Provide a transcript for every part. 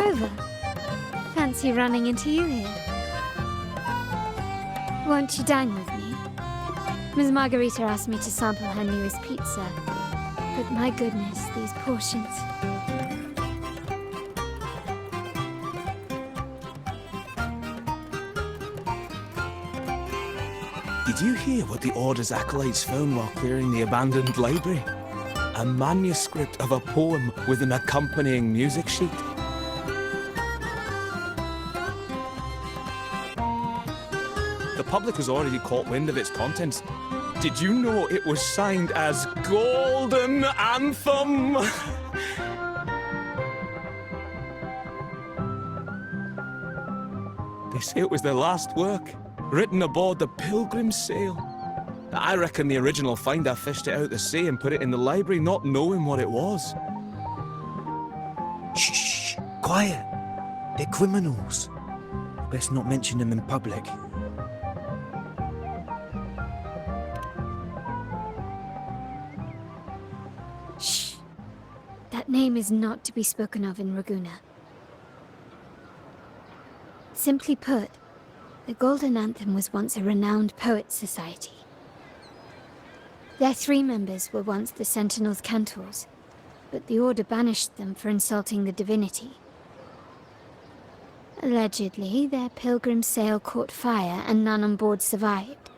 over. Fancy running into you here. Won't you dine with me? Ms. Margherita asked me to sample her newest pizza. But my goodness, these portions. Did you hear what the Order's acolytes found while clearing the abandoned library? A manuscript of a poem with an accompanying music sheet. The public has already caught wind of its contents. Did you know it was signed as Golden Anthem? They say it was their last work, written aboard the Pilgrim's Sail. I reckon the original finder fished it out the sea and put it in the library, not knowing what it was. Shh, quiet. They're criminals. Best not mention them in public. Shh. That name is not to be spoken of in Ragunna. Simply put, the Golden Anthem was once a renowned poets' society. Their 3 members were once the Sentinel's cantors, but the Order banished them for insulting the divinity. Allegedly, their pilgrim sail caught fire and none on board survived,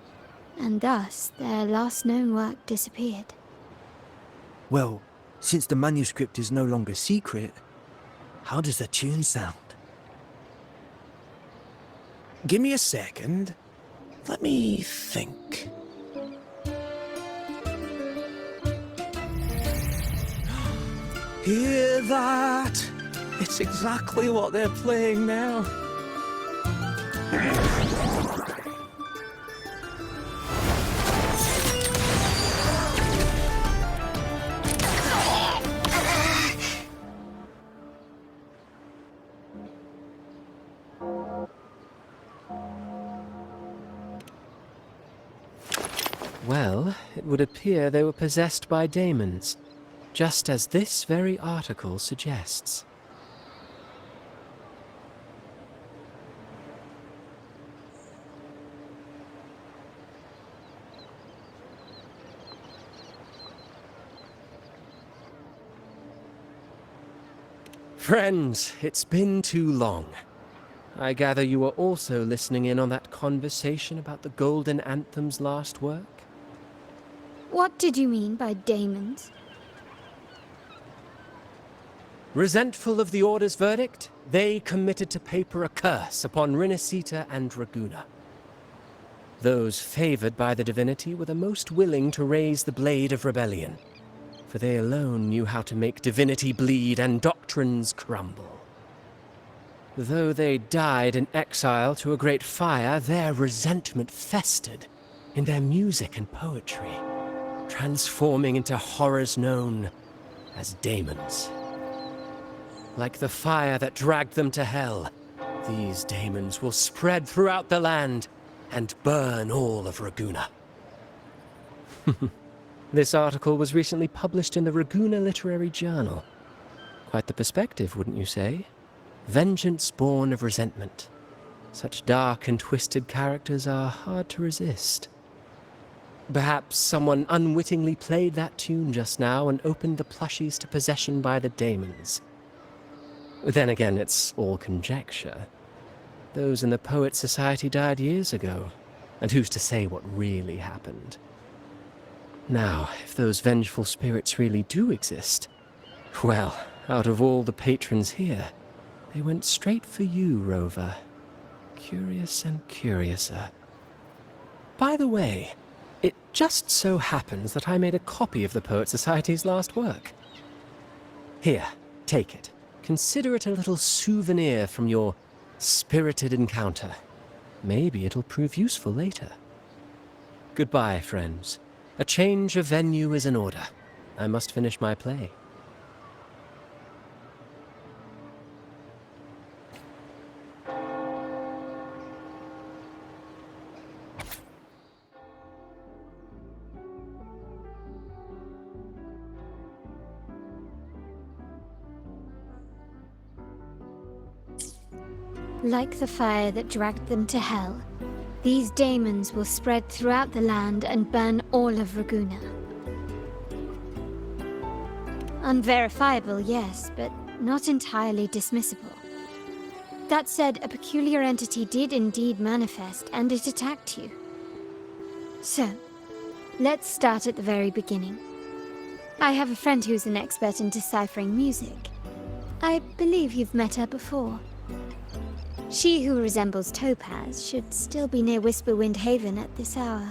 and thus their last known work disappeared. Well, since the manuscript is no longer secret, how does the tune sound? Give me a second. Let me think. Hear that? It's exactly what they're playing now. Well, it would appear they were possessed by Daemons, just as this very article suggests. Friends, it's been too long. I gather you were also listening in on that conversation about the Golden Anthem's last work? What did you mean by Daemons? Resentful of the Order's verdict, they committed to paper a curse upon Rinascita and Ragunna. Those favored by the divinity were the most willing to raise the blade of rebellion, for they alone knew how to make divinity bleed and doctrines crumble. Though they died in exile to a great fire, their resentment festered in their music and poetry, transforming into horrors known as Daemons. Like the fire that dragged them to hell, these Daemons will spread throughout the land and burn all of Ragunna. This article was recently published in the Ragunna Literary Journal. Quite the perspective, wouldn't you say? Vengeance born of resentment. Such dark and twisted characters are hard to resist. Perhaps someone unwittingly played that tune just now and opened the plushies to possession by the Daemons. Then again, it's all conjecture. Those in the Poets' Society died years ago, and who's to say what really happened? Now, if those vengeful spirits really do exist, well, out of all the patrons here, they went straight for you, Rover. Curious and curiouser. By the way, it just so happens that I made a copy of the Poets' Society's last work. Here, take it. Consider it a little souvenir from your spirited encounter. Maybe it'll prove useful later. Goodbye, friends. A change of venue is in order. I must finish my play. Like the fire that dragged them to hell, these Daemons will spread throughout the land and burn all of Ragunna. Unverifiable, yes, but not entirely dismissible. That said, a peculiar entity did indeed manifest, and it attacked you. So, let's start at the very beginning. I have a friend who's an expert in deciphering music. I believe you've met her before. She who resembles Topaz should still be near Whisperwind Haven at this hour.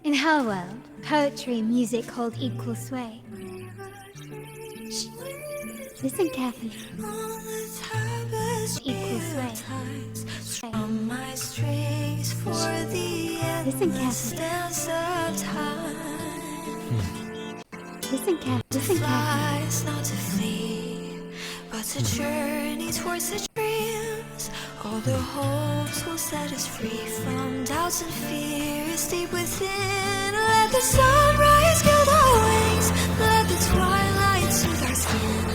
In her world, poetry and music hold equal sway. Shh. Listen carefully. Equal sway. Listen carefully. Listen carefully. Listen carefully. Not to flee, but to journey towards the dreams. All the hopes will set us free from doubts and fears deep within. Let the sunrise gild our wings, let the twilight soothe our skin.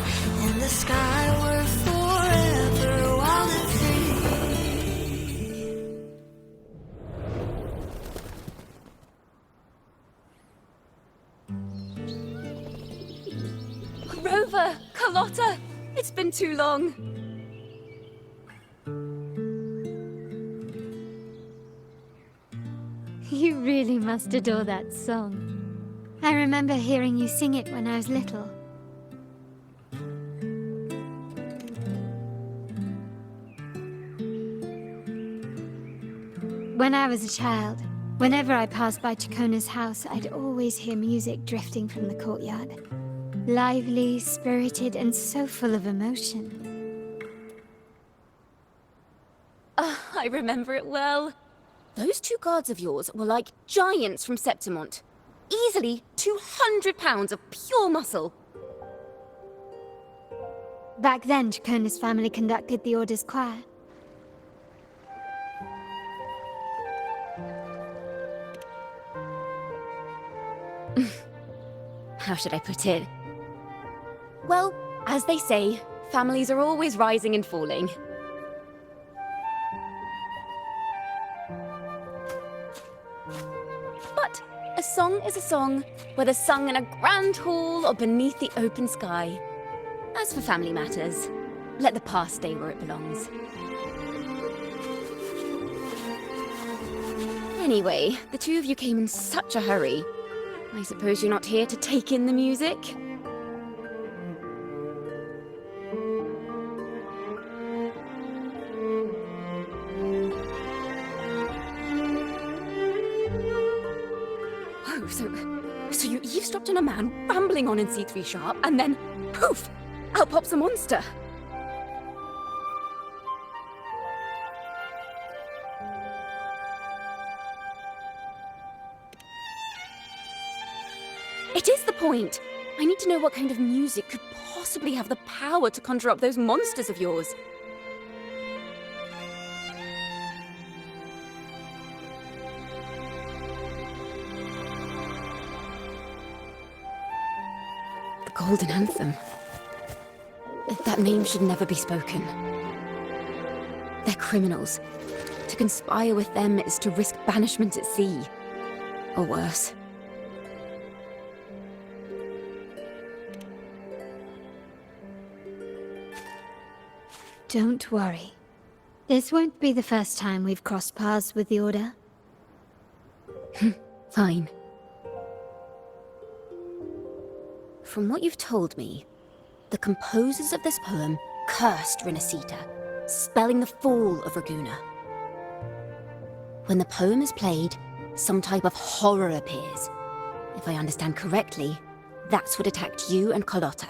In the sky we're forever wild and free. Rover! Carlotta! It's been too long. You really must adore that song. I remember hearing you sing it when I was little. When I was a child, whenever I passed by Ciaccona's house, I'd always hear music drifting from the courtyard. Lively, spirited, and so full of emotion. I remember it well. Those two guards of yours were like giants from Septimont. Easily 200 pounds of pure muscle. Back then, Ciaccona's family conducted the Order's choir. How should I put it? Well, as they say, families are always rising and falling. But a song is a song, whether sung in a grand hall or beneath the open sky. As for family matters, let the past stay where it belongs. Anyway, the two of you came in such a hurry. I suppose you're not here to take in the music? Oh, so you eavesdropped on a man rambling on in C3 Sharp, and then, poof, out pops a monster. It is the point. I need to know what kind of music could possibly have the power to conjure up those monsters of yours. The Golden Anthem. That name should never be spoken. They're criminals. To conspire with them is to risk banishment at sea. Or worse. Don't worry. This won't be the first time we've crossed paths with the Order. Fine. From what you've told me, the composers of this poem cursed Rinascita, spelling the fall of Ragunna. When the poem is played, some type of horror appears. If I understand correctly, that's what attacked you and Carlotta.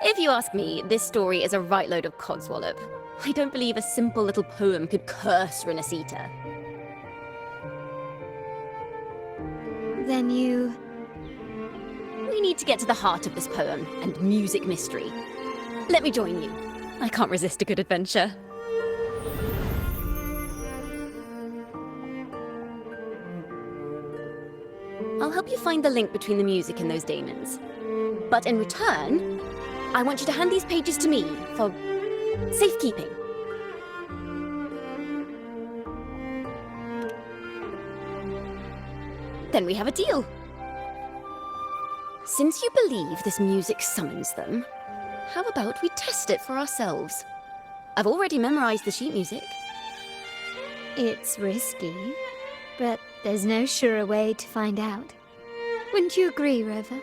If you ask me, this story is a right load of codswallop. I don't believe a simple little poem could curse Rinascita. Then you... We need to get to the heart of this poem and music mystery. Let me join you. I can't resist a good adventure. I'll help you find the link between the music and those Daemons. But in return, I want you to hand these pages to me for safekeeping. Then we have a deal. Since you believe this music summons them, how about we test it for ourselves? I've already memorized the sheet music. It's risky, but there's no surer way to find out. Wouldn't you agree, Rover?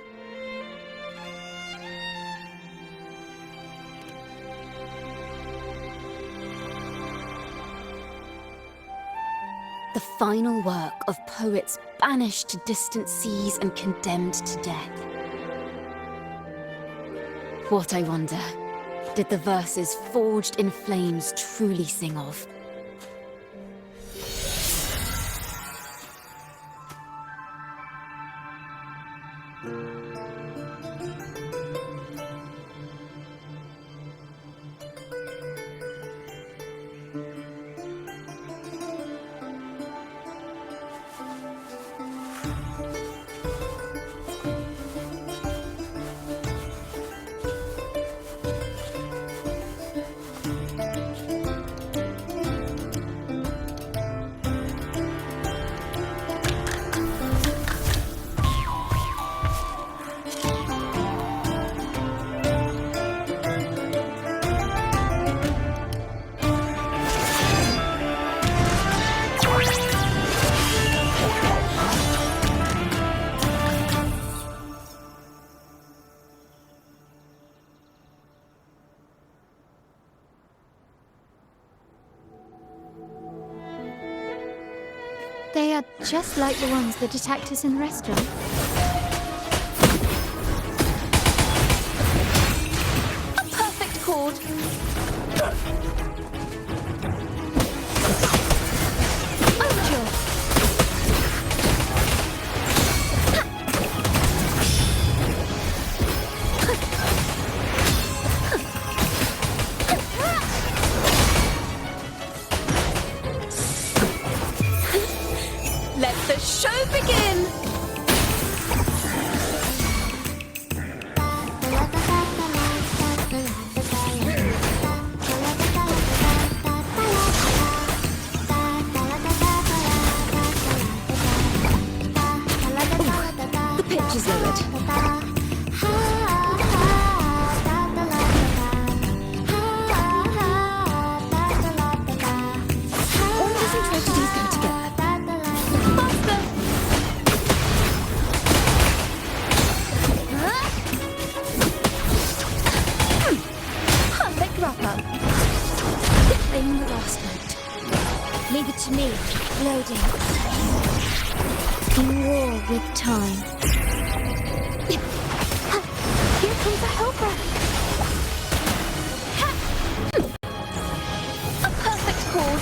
The final work of poets banished to distant seas and condemned to death. What, I wonder, did the verses forged in flames truly sing of? They are just like the ones that attacked us in the restaurant. A perfect chord! Overture! Let the show begin! The pitch is lowered. Wonders and tragedies go together. Faster! Perfect wrap-up. In the last note. Leave it to me. Loading. In war with time. Here comes a helper. A perfect chord.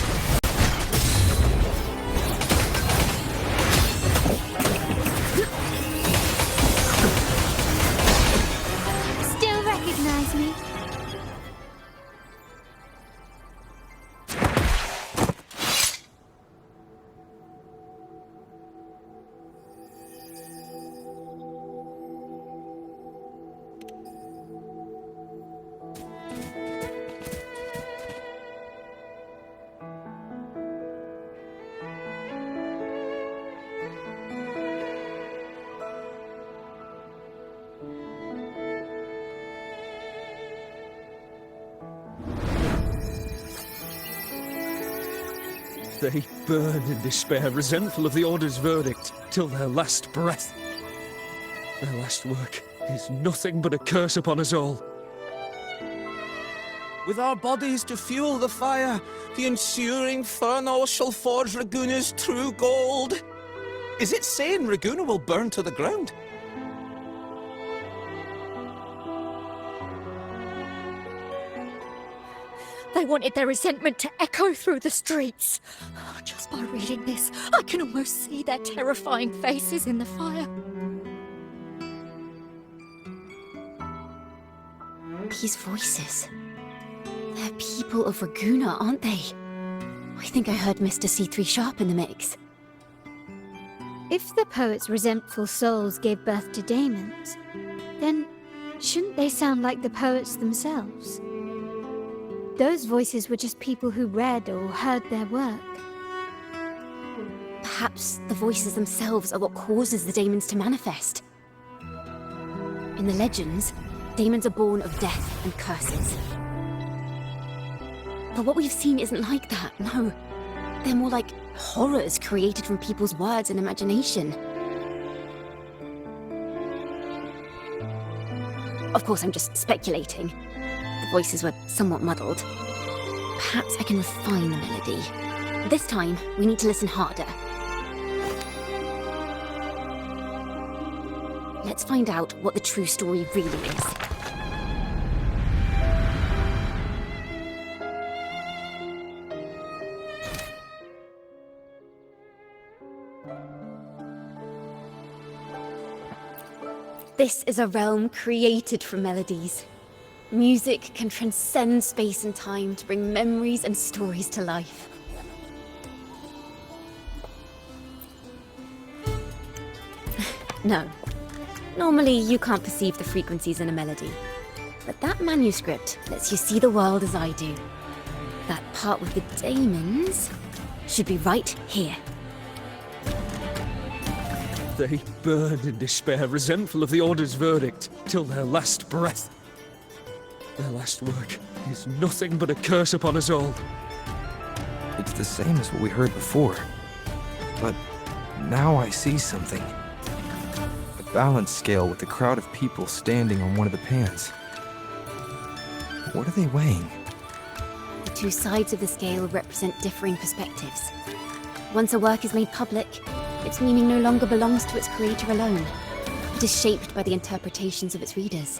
Still recognize me? They burn in despair, resentful of the Order's verdict, till their last breath. Their last work is nothing but a curse upon us all. With our bodies to fuel the fire, the ensuing furnace shall forge Ragunna's true gold. Is it saying Ragunna will burn to the ground? They wanted their resentment to echo through the streets. Just by reading this, I can almost see their terrifying faces in the fire. These voices. They're people of Ragunna, aren't they? I think I heard Mr. C3 Sharp in the mix. If the poet's resentful souls gave birth to Daemons, then shouldn't they sound like the poets themselves? Those voices were just people who read or heard their work. Perhaps the voices themselves are what causes the Daemons to manifest. In the legends, Daemons are born of death and curses. But what we've seen isn't like that, no. They're more like horrors created from people's words and imagination. Of course, I'm just speculating. The voices were somewhat muddled. Perhaps I can refine the melody. This time, we need to listen harder. Let's find out what the true story really is. This is a realm created from melodies. Music can transcend space and time to bring memories and stories to life. No. Normally, you can't perceive the frequencies in a melody. But that manuscript lets you see the world as I do. That part with the Daemons should be right here. They burn in despair, resentful of the Order's verdict, till their last breath. Their last work is nothing but a curse upon us all. It's the same as what we heard before. But now I see something. A balance scale with a crowd of people standing on one of the pans. What are they weighing? The two sides of the scale represent differing perspectives. Once a work is made public, its meaning no longer belongs to its creator alone. It is shaped by the interpretations of its readers.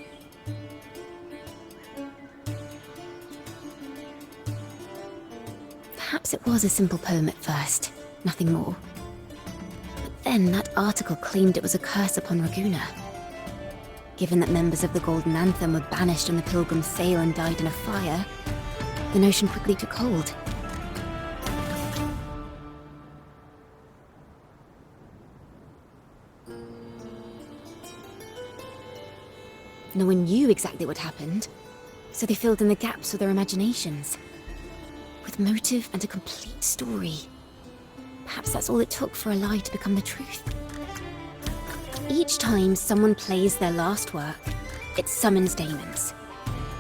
Perhaps it was a simple poem at first, nothing more. But then that article claimed it was a curse upon Ragunna. Given that members of the Golden Anthem were banished on the Pilgrim's sail and died in a fire, the notion quickly took hold. No one knew exactly what happened, so they filled in the gaps with their imaginations. With motive and a complete story. Perhaps that's all it took for a lie to become the truth. Each time someone plays their last work, it summons Daemons.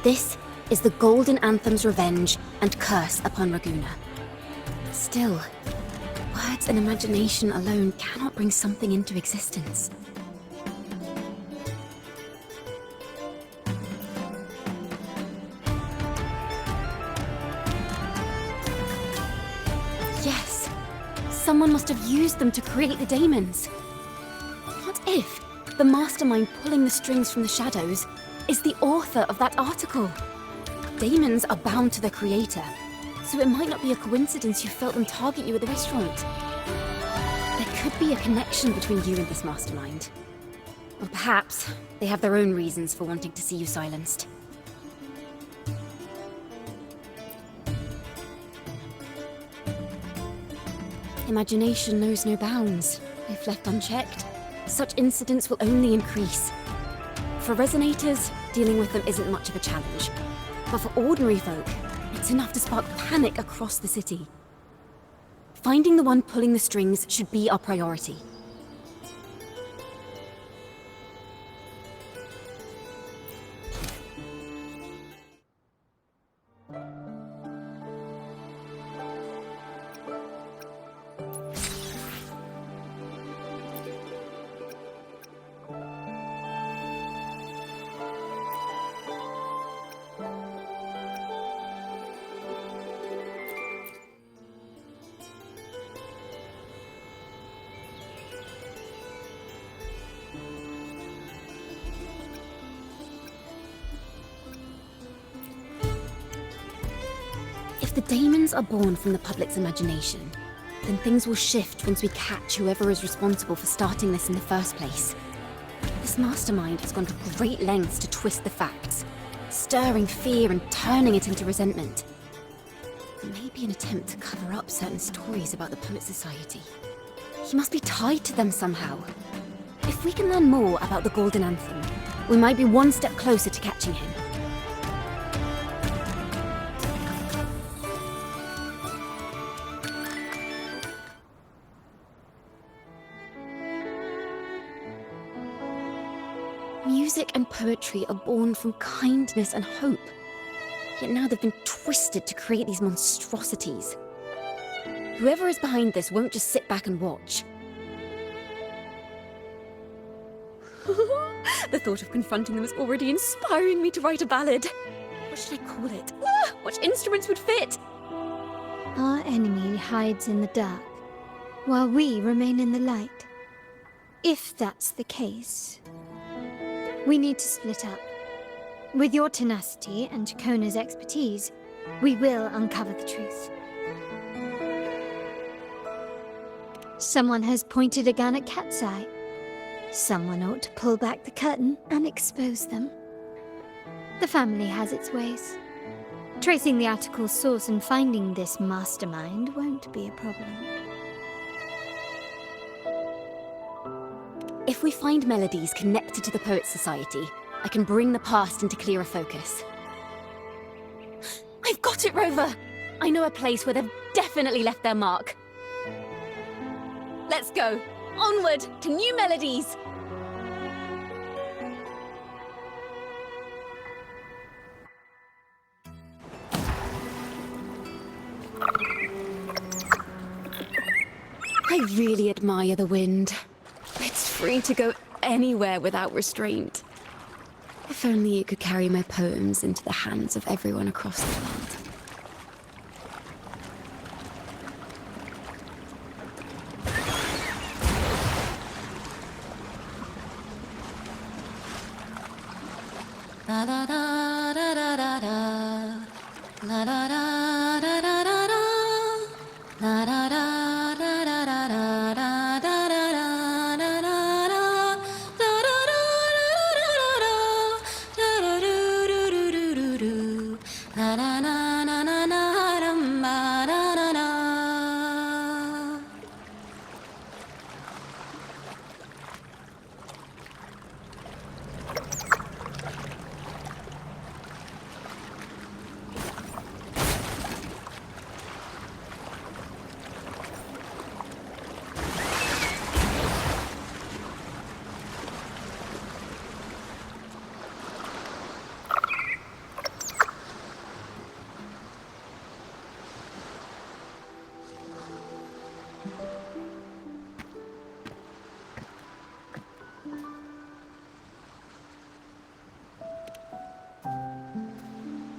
This is the Golden Anthem's revenge and curse upon Ragunna. Still, words and imagination alone cannot bring something into existence. Yes, someone must have used them to create the Daemons. What if the mastermind pulling the strings from the shadows is the author of that article? Daemons are bound to their creator, so it might not be a coincidence you felt them target you at the restaurant. There could be a connection between you and this mastermind. Or perhaps they have their own reasons for wanting to see you silenced. Imagination knows no bounds. If left unchecked, such incidents will only increase. For resonators, dealing with them isn't much of a challenge. But for ordinary folk, it's enough to spark panic across the city. Finding the one pulling the strings should be our priority. the Daemons are born from the public's imagination, then things will shift once we catch whoever is responsible for starting this in the first place. This mastermind has gone to great lengths to twist the facts, stirring fear and turning it into resentment. It may be an attempt to cover up certain stories about the Poet Society. He must be tied to them somehow. If we can learn more about the Golden Anthem, we might be one step closer to catching him. Music and poetry are born from kindness and hope. Yet now they've been twisted to create these monstrosities. Whoever is behind this won't just sit back and watch. The thought of confronting them is already inspiring me to write a ballad. What should I call it? What instruments would fit? Our enemy hides in the dark, while we remain in the light. If that's the case, we need to split up. With your tenacity and Ciaccona's expertise, we will uncover the truth. Someone has pointed a gun at Cat's Eye. Someone ought to pull back the curtain and expose them. The family has its ways. Tracing the article's source and finding this mastermind won't be a problem. If we find melodies connected to the Poets Society, I can bring the past into clearer focus. I've got it, Rover! I know a place where they've definitely left their mark. Let's go! Onward to new melodies! I really admire the wind. It's free to go anywhere without restraint. If only it could carry my poems into the hands of everyone across the world. La da da da da da da. La da da da da da da. La da da da da da da da da da da da da da. Da da da da da da da. Da da do do do do do do. La na na na na na dum ba da da da.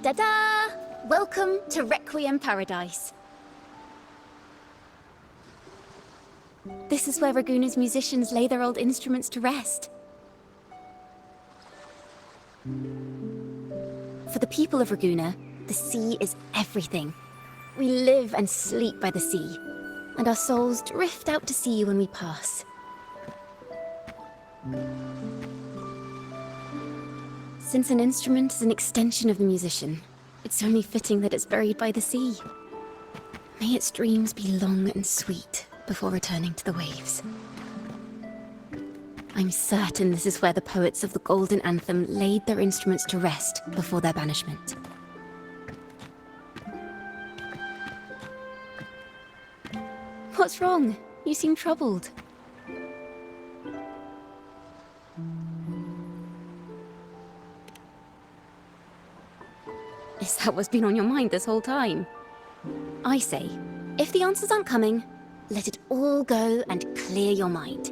Ta-da! Welcome to Requiem Paradise. This is where Ragunna's musicians lay their old instruments to rest. For the people of Ragunna, the sea is everything. We live and sleep by the sea, and our souls drift out to sea when we pass. Since an instrument is an extension of the musician, it's only fitting that it's buried by the sea. May its dreams be long and sweet before returning to the waves. I'm certain this is where the poets of the Golden Anthem laid their instruments to rest before their banishment. What's wrong? You seem troubled. Is that what's been on your mind this whole time? I say, if the answers aren't coming, let it all go and clear your mind.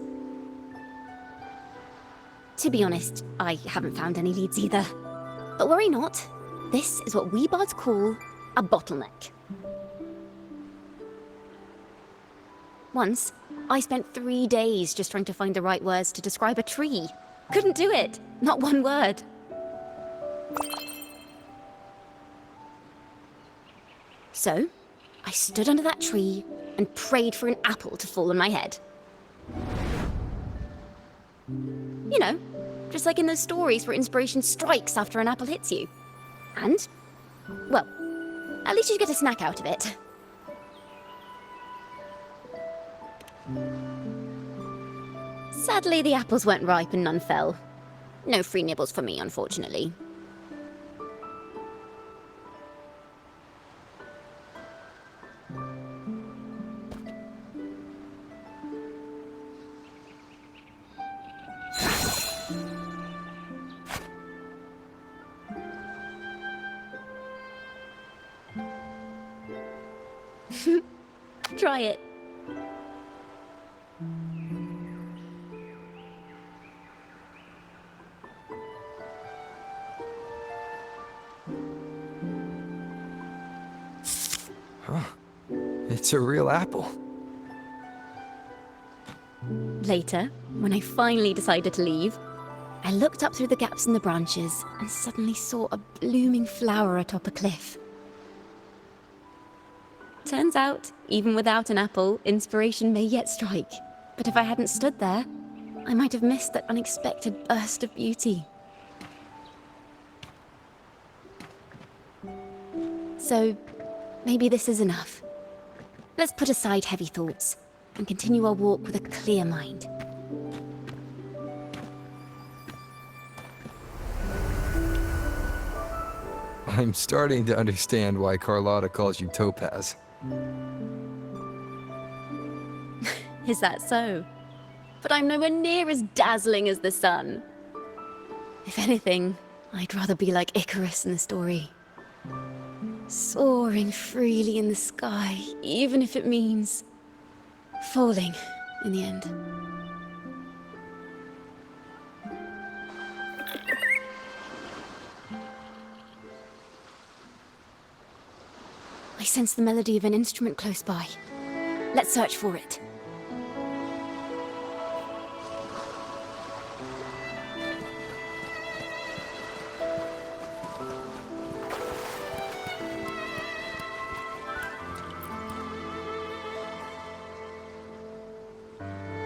To be honest, I haven't found any leads either. But worry not, this is what we bards call a bottleneck. Once, I spent 3 days just trying to find the right words to describe a tree. Couldn't do it, not one word. So, I stood under that tree and prayed for an apple to fall on my head. You know, just like in those stories where inspiration strikes after an apple hits you. And, well, at least you get a snack out of it. Sadly, the apples weren't ripe and none fell. No free nibbles for me, unfortunately. Try it. Huh. It's a real apple. Later, when I finally decided to leave, I looked up through the gaps in the branches and suddenly saw a blooming flower atop a cliff. Turns out, even without an apple, inspiration may yet strike. But if I hadn't stood there, I might have missed that unexpected burst of beauty. So, maybe this is enough. Let's put aside heavy thoughts and continue our walk with a clear mind. I'm starting to understand why Carlotta calls you Topaz. Is that so? But I'm nowhere near as dazzling as the sun. If anything, I'd rather be like Icarus in the story. Soaring freely in the sky, even if it means falling in the end. I sense the melody of an instrument close by. Let's search for it.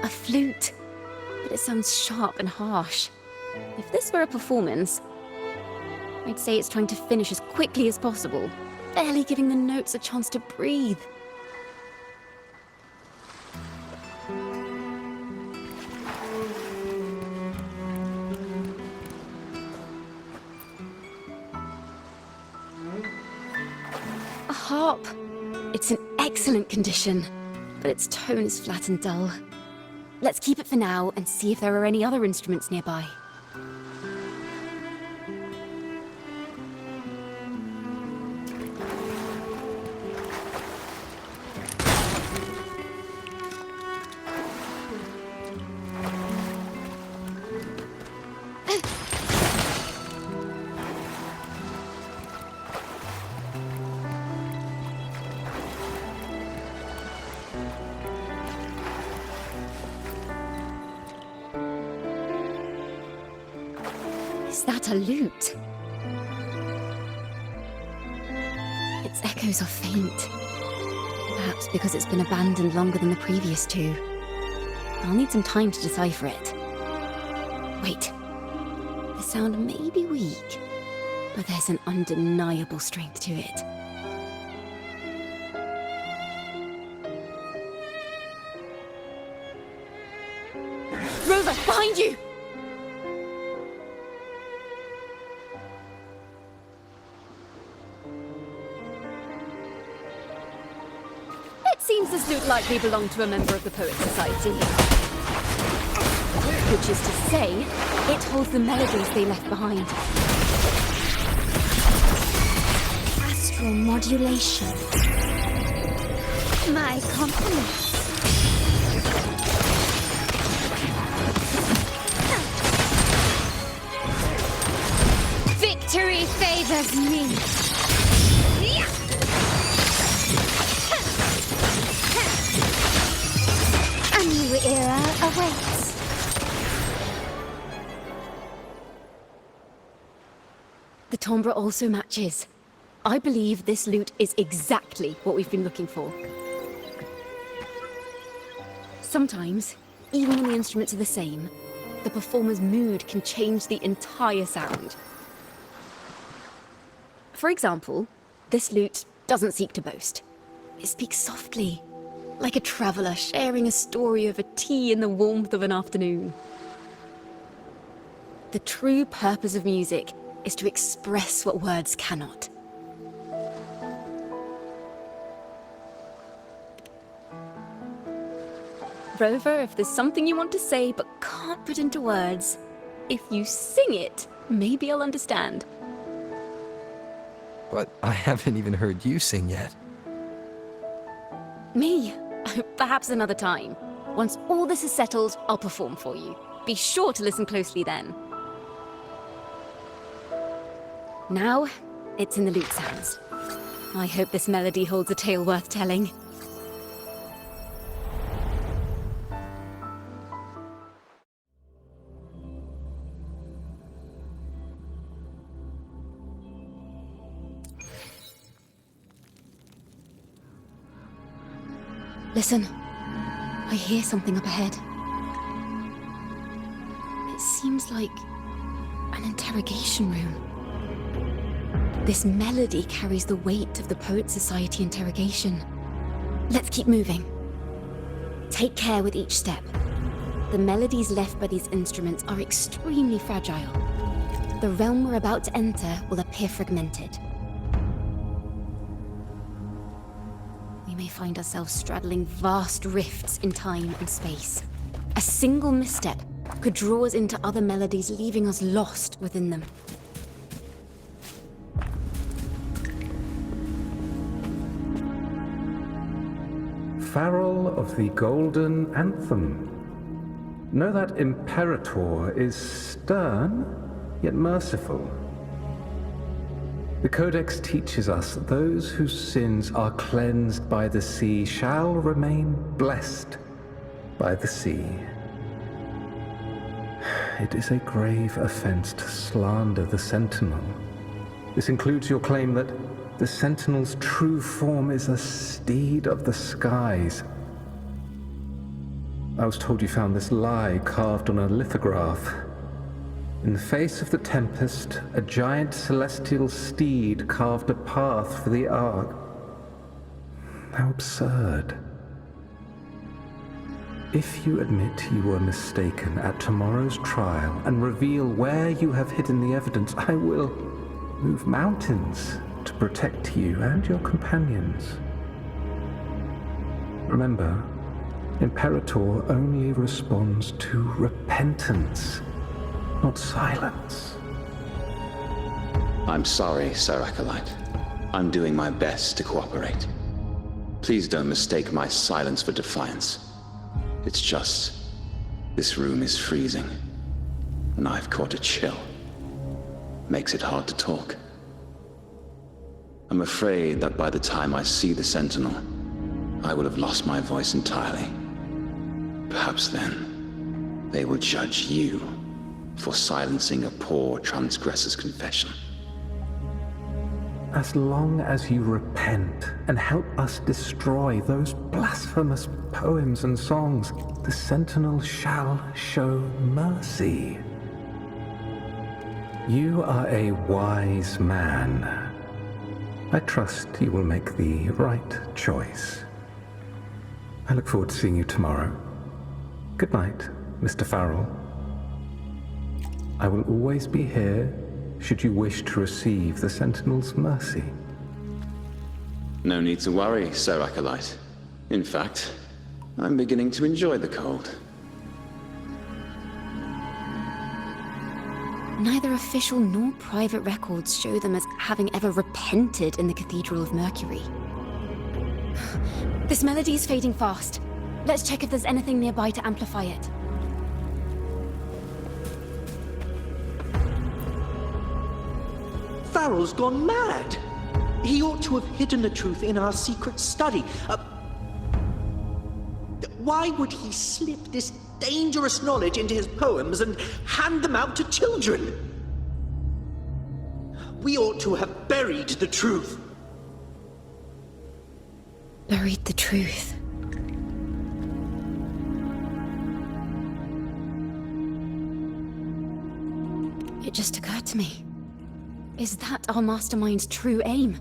A flute, but it sounds sharp and harsh. If this were a performance, I'd say it's trying to finish as quickly as possible, barely giving the notes a chance to breathe. A harp. It's in excellent condition, but its tone is flat and dull. Let's keep it for now and see if there are any other instruments nearby. Is that a lute? Its echoes are faint. Perhaps because it's been abandoned longer than the previous two. I'll need some time to decipher it. Wait. The sound may be weak, but there's an undeniable strength to it. Rover, behind you! Seems this lute likely belonged to a member of the Poet Society. Which is to say, it holds the melodies they left behind. Astral modulation. My compliments. Victory favors me. A new era awaits. The timbre also matches. I believe this lute is exactly what we've been looking for. Sometimes, even when the instruments are the same, the performer's mood can change the entire sound. For example, this lute doesn't seek to boast. It speaks softly, like a traveller sharing a story over tea in the warmth of an afternoon. The true purpose of music is to express what words cannot. Rover, if there's something you want to say but can't put into words, if you sing it, maybe I'll understand. But I haven't even heard you sing yet. Me? Perhaps another time. Once all this is settled, I'll perform for you. Be sure to listen closely then. Now, it's in the lute sounds. I hope this melody holds a tale worth telling. Listen, I hear something up ahead. It seems like an interrogation room. This melody carries the weight of the Poet Society interrogation. Let's keep moving. Take care with each step. The melodies left by these instruments are extremely fragile. The realm we're about to enter will appear fragmented. We may find ourselves straddling vast rifts in time and space. A single misstep could draw us into other melodies, leaving us lost within them. Farrell of the Golden Anthem. Know that Imperator is stern, yet merciful. The Codex teaches us that those whose sins are cleansed by the sea shall remain blessed by the sea. It is a grave offense to slander the Sentinel. This includes your claim that the Sentinel's true form is a steed of the skies. I was told you found this lie carved on a lithograph. In the face of the tempest, a giant celestial steed carved a path for the Ark. How absurd. If you admit you were mistaken at tomorrow's trial and reveal where you have hidden the evidence, I will move mountains to protect you and your companions. Remember, Imperator only responds to repentance, not silence. I'm sorry, Sir Acolyte. I'm doing my best to cooperate. Please don't mistake my silence for defiance. It's just, this room is freezing, and I've caught a chill. Makes it hard to talk. I'm afraid that by the time I see the Sentinel, I will have lost my voice entirely. Perhaps then, they will judge you for silencing a poor transgressor's confession. As long as you repent and help us destroy those blasphemous poems and songs, the Sentinel shall show mercy. You are a wise man. I trust you will make the right choice. I look forward to seeing you tomorrow. Good night, Mr. Farrell. I will always be here should you wish to receive the Sentinel's mercy. No need to worry, Sir Acolyte. In fact, I'm beginning to enjoy the cold. Neither official nor private records show them as having ever repented in the Cathedral of Mercury. This melody is fading fast. Let's check if there's anything nearby to amplify it. Farrell's gone mad. He ought to have hidden the truth in our secret study. Why would he slip this dangerous knowledge into his poems and hand them out to children? We ought to have buried the truth. Buried the truth. It just occurred to me. Is that our mastermind's true aim?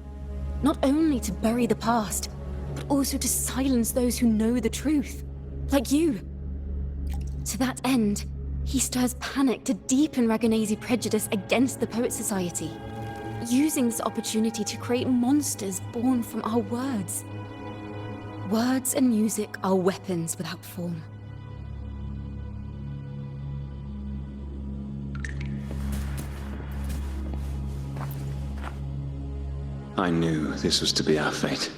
Not only to bury the past, but also to silence those who know the truth. Like you. To that end, he stirs panic to deepen Ragunna's prejudice against the Poet Society, using this opportunity to create monsters born from our words. Words and music are weapons without form. I knew this was to be our fate.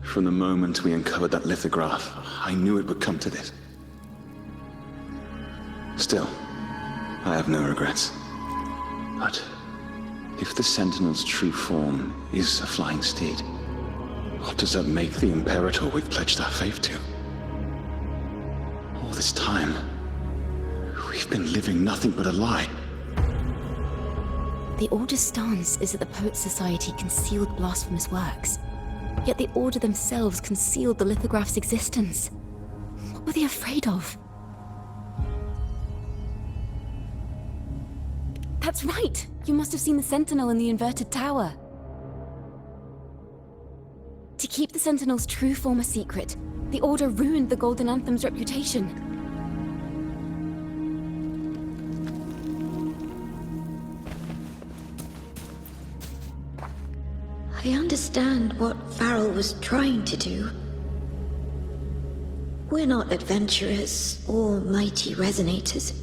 From the moment we uncovered that lithograph, I knew it would come to this. Still, I have no regrets. But if the Sentinel's true form is a flying steed, what does that make the Imperator we've pledged our faith to? All this time, we've been living nothing but a lie. The Order's stance is that the Poet Society concealed blasphemous works. Yet the Order themselves concealed the lithograph's existence. What were they afraid of? That's right! You must have seen the Sentinel in the inverted tower. To keep the Sentinel's true form a secret, the Order ruined the Golden Anthem's reputation. I understand what Farrell was trying to do. We're not adventurers or mighty resonators.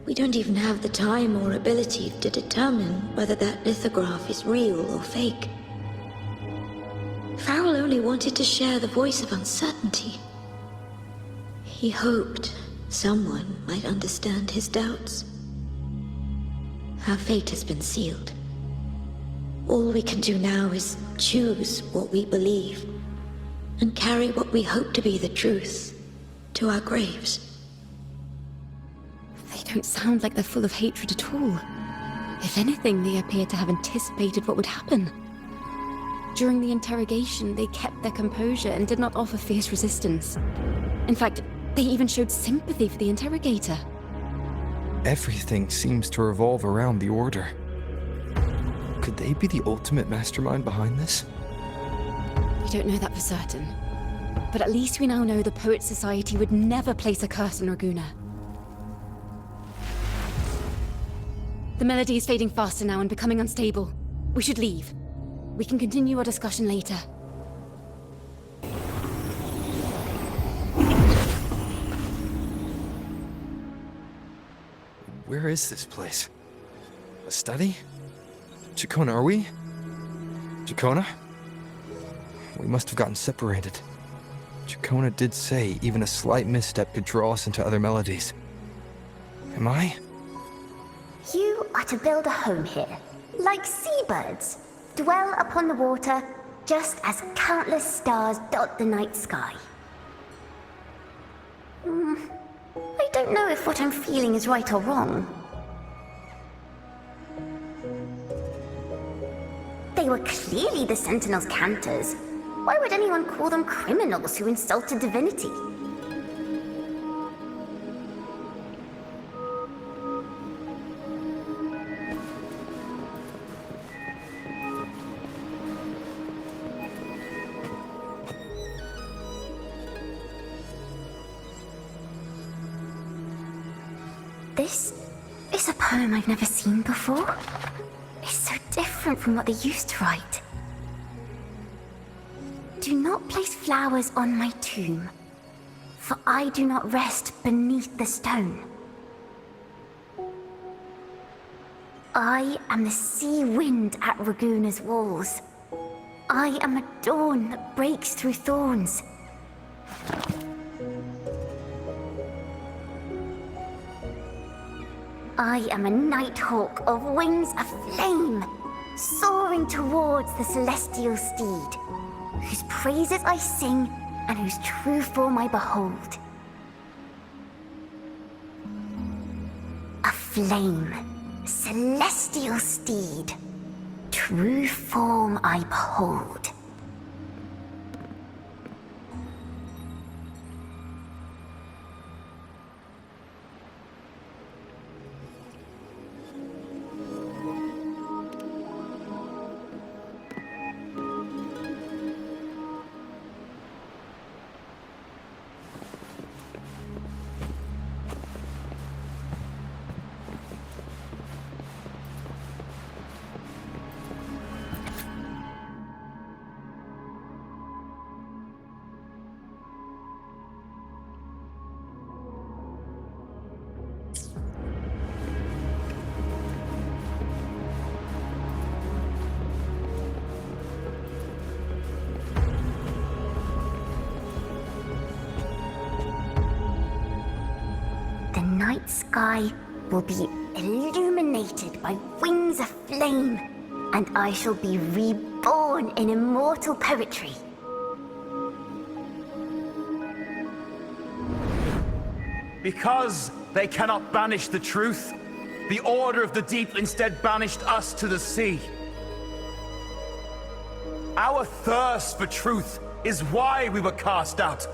We don't even have the time or ability to determine whether that lithograph is real or fake. Farrell only wanted to share the voice of uncertainty. He hoped someone might understand his doubts. Our fate has been sealed. All we can do now is choose what we believe and carry what we hope to be the truth to our graves. They don't sound like they're full of hatred at all. If anything, they appear to have anticipated what would happen. During the interrogation, they kept their composure and did not offer fierce resistance. In fact, they even showed sympathy for the interrogator. Everything seems to revolve around the Order. Could they be the ultimate mastermind behind this? We don't know that for certain. But at least we now know the Poet Society would never place a curse on Ragunna. The melody is fading faster now and becoming unstable. We should leave. We can continue our discussion later. Where is this place? A study? Ciaccona, are we? Ciaccona? We must have gotten separated. Ciaccona did say even a slight misstep could draw us into other melodies. Am I? You are to build a home here, like seabirds. Dwell upon the water, just as countless stars dot the night sky. I don't know if what I'm feeling is right or wrong. They were clearly the Sentinel's cantors. Why would anyone call them criminals who insulted divinity? This is a poem I've never seen before. It's so different from what they used to write. Do not place flowers on my tomb, for I do not rest beneath the stone. I am the sea wind at Ragunna's walls. I am a dawn that breaks through thorns. I am a nighthawk of wings aflame, soaring towards the celestial steed, whose praises I sing and whose true form I behold. A flame, celestial steed. True form I behold. The night sky will be illuminated by wings of flame, and I shall be reborn in immortal poetry. Because they cannot banish the truth, the Order of the Deep instead banished us to the sea. Our thirst for truth is why we were cast out.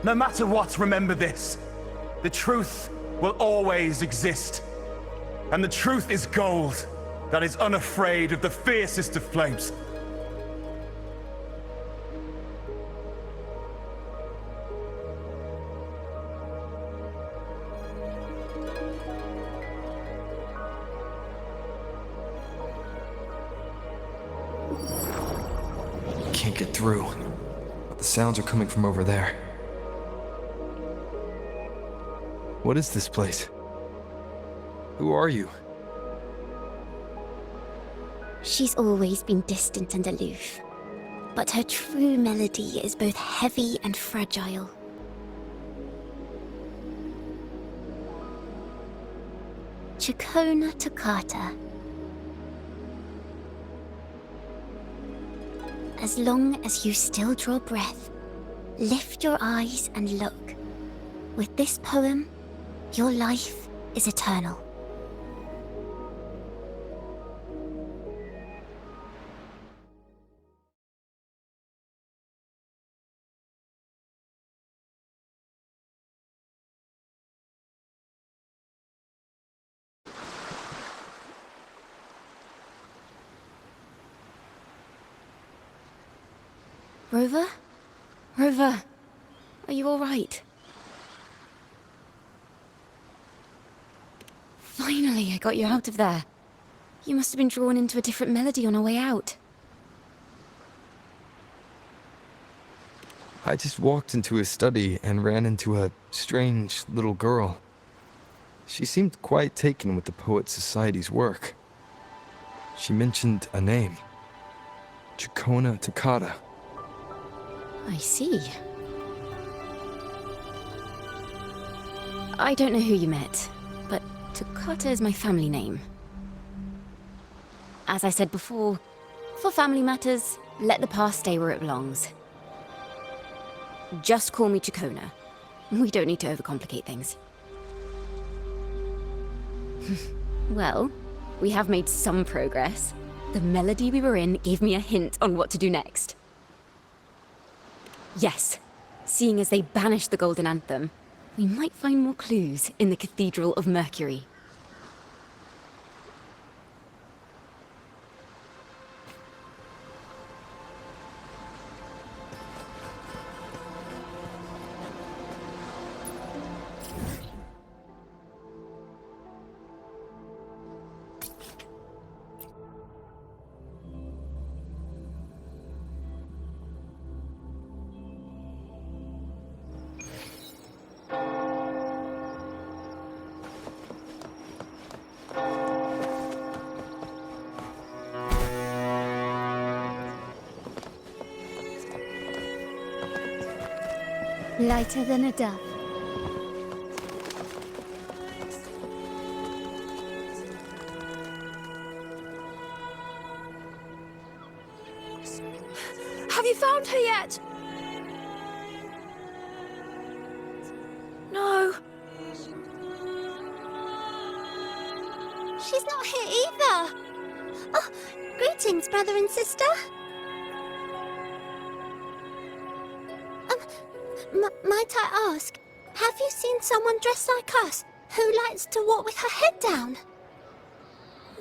No matter what, remember this. The truth will always exist. And the truth is gold that is unafraid of the fiercest of flames. Can't get through. But the sounds are coming from over there. What is this place? Who are you? She's always been distant and aloof, but her true melody is both heavy and fragile. Ciaccona Toccata. As long as you still draw breath, lift your eyes and look. With this poem, your life is eternal. Rover? Rover, are you all right? Finally, I got you out of there. You must have been drawn into a different melody on our way out. I just walked into his study and ran into a strange little girl. She seemed quite taken with the Poet Society's work. She mentioned a name. Ciaccona Toccata. I see. I don't know who you met, but Toccata is my family name. As I said before, for family matters, let the past stay where it belongs. Just call me Ciaccona. We don't need to overcomplicate things. Well, we have made some progress. The melody we were in gave me a hint on what to do next. Yes, seeing as they banished the Golden Anthem, we might find more clues in the Cathedral of Mercury. Lighter than a dove. Have you found her yet? No. She's not here either. Oh, greetings, brother and sister. Might I ask, have you seen someone dressed like us, who likes to walk with her head down?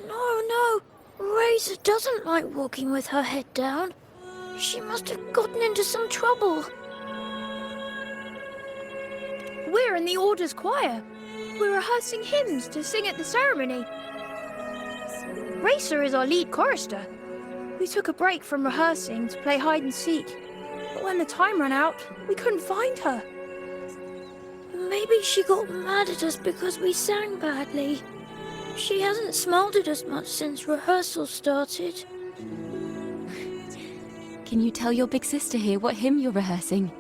No. Razor doesn't like walking with her head down. She must have gotten into some trouble. We're in the Order's choir. We're rehearsing hymns to sing at the ceremony. Racer is our lead chorister. We took a break from rehearsing to play hide and seek. But when the time ran out, we couldn't find her. Maybe she got mad at us because we sang badly. She hasn't smiled at us much since rehearsal started. Can you tell your big sister here what hymn you're rehearsing?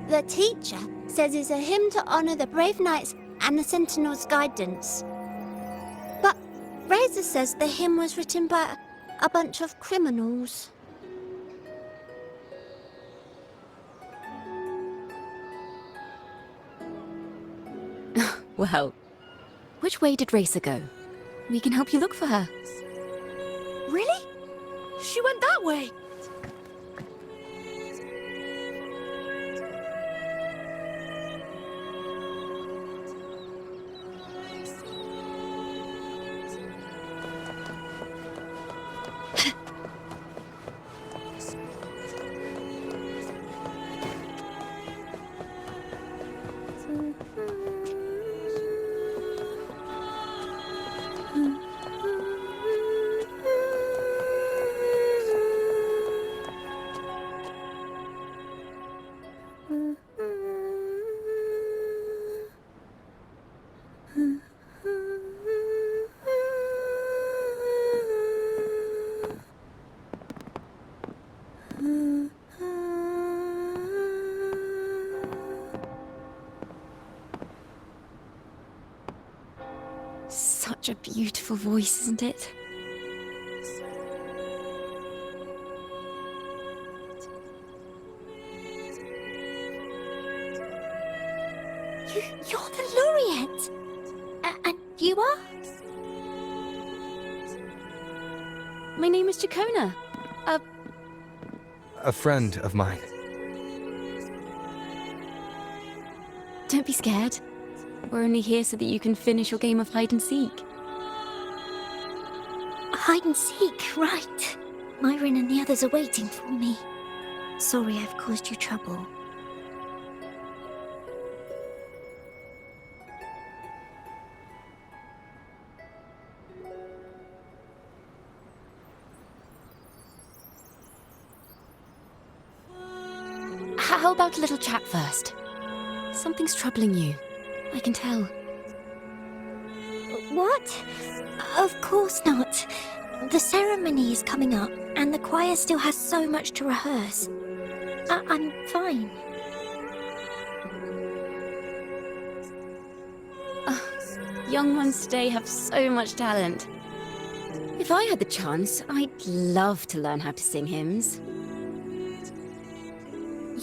The teacher says it's a hymn to honor the brave knights and the Sentinel's guidance. But Razor says the hymn was written by a bunch of criminals. Well, which way did Racer go? We can help you look for her. Really? She went that way. Such a beautiful voice, isn't it? You're the laureate. And you are? My name is Ciaccona. A friend of mine. Don't be scared. We're only here so that you can finish your game of hide and seek. Hide and seek, right. Myron and the others are waiting for me. Sorry I've caused you trouble. How about a little chat first? Something's troubling you. I can tell. What? Of course not. The ceremony is coming up, and the choir still has so much to rehearse. I'm fine. Young ones today have so much talent. If I had the chance, I'd love to learn how to sing hymns.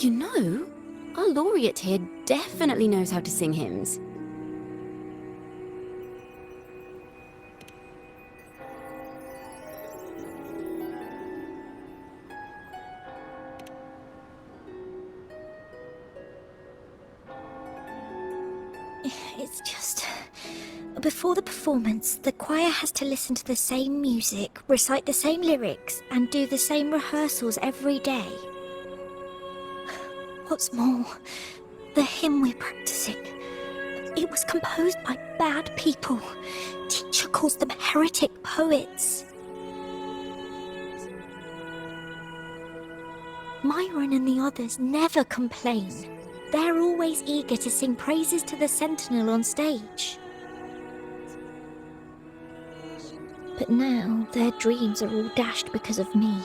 You know, our laureate here definitely knows how to sing hymns. It's just... Before the performance, the choir has to listen to the same music, recite the same lyrics, and do the same rehearsals every day. What's more, the hymn we're practicing, it was composed by bad people. Teacher calls them heretic poets. Myron and the others never complain. They're always eager to sing praises to the Sentinel on stage. But now their dreams are all dashed because of me.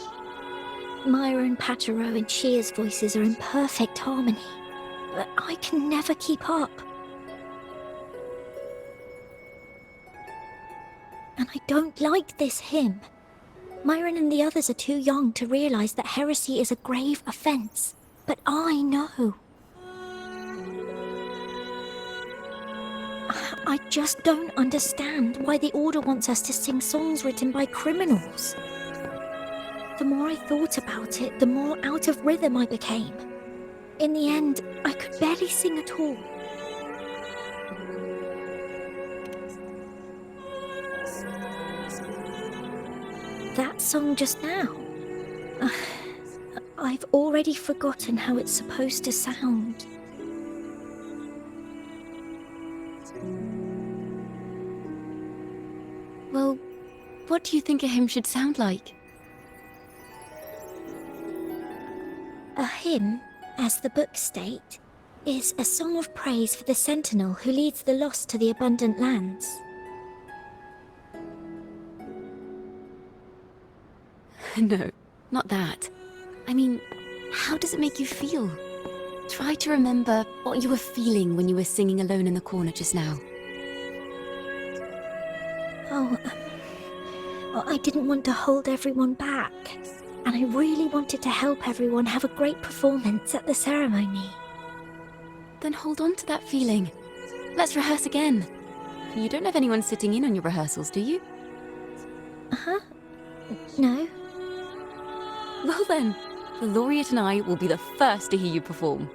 Myron, Patero, and Shear's voices are in perfect harmony, but I can never keep up. And I don't like this hymn. Myron and the others are too young to realize that heresy is a grave offense, but I know. I just don't understand why the Order wants us to sing songs written by criminals. The more I thought about it, the more out of rhythm I became. In the end, I could barely sing at all. That song just now. I've already forgotten how it's supposed to sound. Well, what do you think a hymn should sound like? A hymn, as the books state, is a song of praise for the sentinel who leads the lost to the abundant lands. No, not that. I mean, how does it make you feel? Try to remember what you were feeling when you were singing alone in the corner just now. I didn't want to hold everyone back, and I really wanted to help everyone have a great performance at the ceremony. Then hold on to that feeling. Let's rehearse again. You don't have anyone sitting in on your rehearsals, do you? No. Well then, the laureate and I will be the first to hear you perform.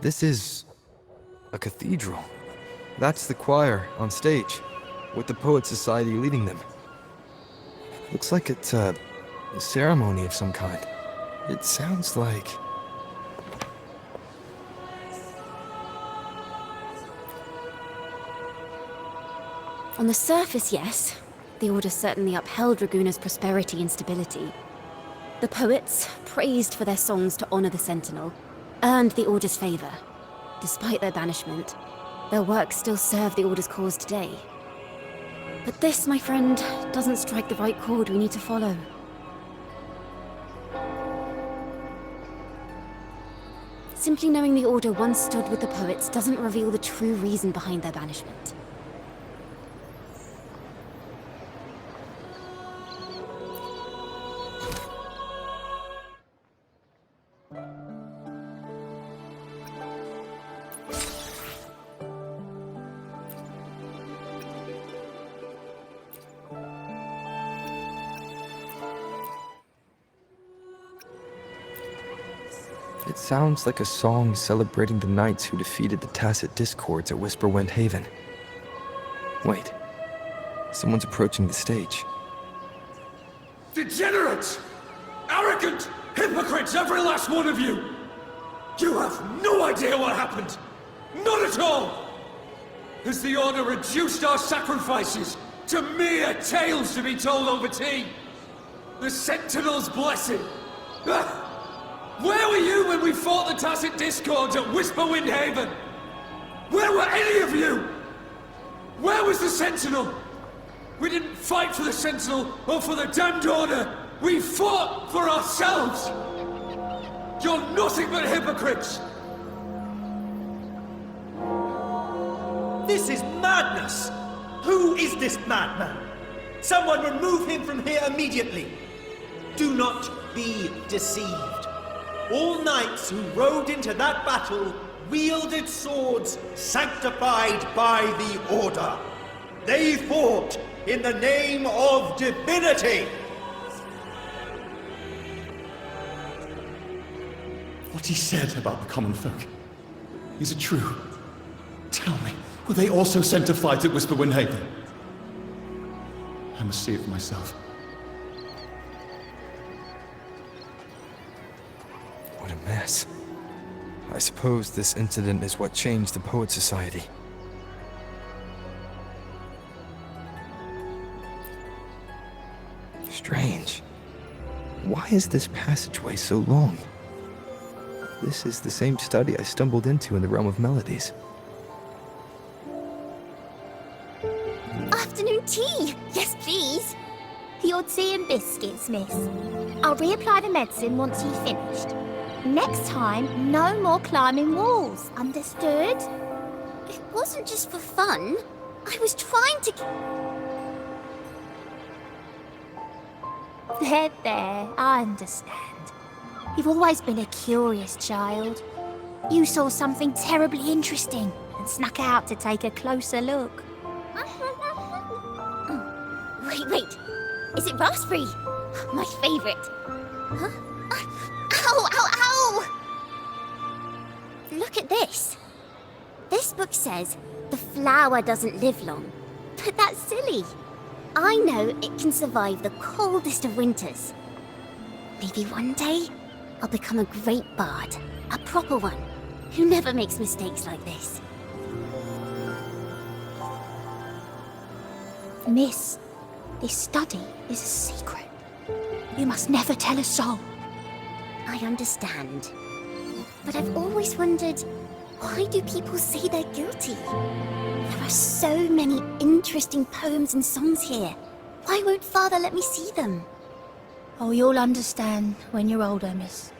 This is a cathedral. That's the choir on stage, with the Poet Society leading them. Looks like it's a ceremony of some kind. It sounds like... On the surface, yes. The Order certainly upheld Ragunna's prosperity and stability. The poets, praised for their songs to honor the Sentinel, earned the Order's favor. Despite their banishment, their works still serve the Order's cause today. But this, my friend, doesn't strike the right chord we need to follow. Simply knowing the Order once stood with the poets doesn't reveal the true reason behind their banishment. It sounds like a song celebrating the knights who defeated the Tacit Discords at Whisperwind Haven. Wait. Someone's approaching the stage. Degenerates! Arrogant! Hypocrites, every last one of you! You have no idea what happened! Not at all! Has the Order reduced our sacrifices to mere tales to be told over tea? The Sentinel's blessing! Where were you when we fought the Tacit Discords at Whisperwind Haven? Where were any of you? Where was the Sentinel? We didn't fight for the Sentinel or for the damned Order. We fought for ourselves. You're nothing but hypocrites. This is madness! Who is this madman? Someone remove him from here immediately. Do not be deceived. All knights who rode into that battle wielded swords sanctified by the Order. They fought in the name of divinity. What he said about the common folk, is it true? Tell me, were they also sent to fight at Whisperwind Haven? I must see it for myself. What a mess. I suppose this incident is what changed the Poet Society. Strange. Why is this passageway so long? This is the same study I stumbled into in the Realm of Melodies. Afternoon tea! Yes, please. Your tea and biscuits, miss. I'll reapply the medicine once you've finished. Next time, no more climbing walls. Understood? It wasn't just for fun. I was trying to... There, I understand. You've always been a curious child. You saw something terribly interesting and snuck out to take a closer look. Wait. Is it raspberry? My favourite. Huh? Ow! Look at this. This book says the flower doesn't live long. But that's silly. I know it can survive the coldest of winters. Maybe one day, I'll become a great bard. A proper one, who never makes mistakes like this. Miss, this study is a secret. You must never tell a soul. I understand. But I've always wondered, why do people say they're guilty? There are so many interesting poems and songs here. Why won't Father let me see them? Oh, you'll understand when you're older, miss.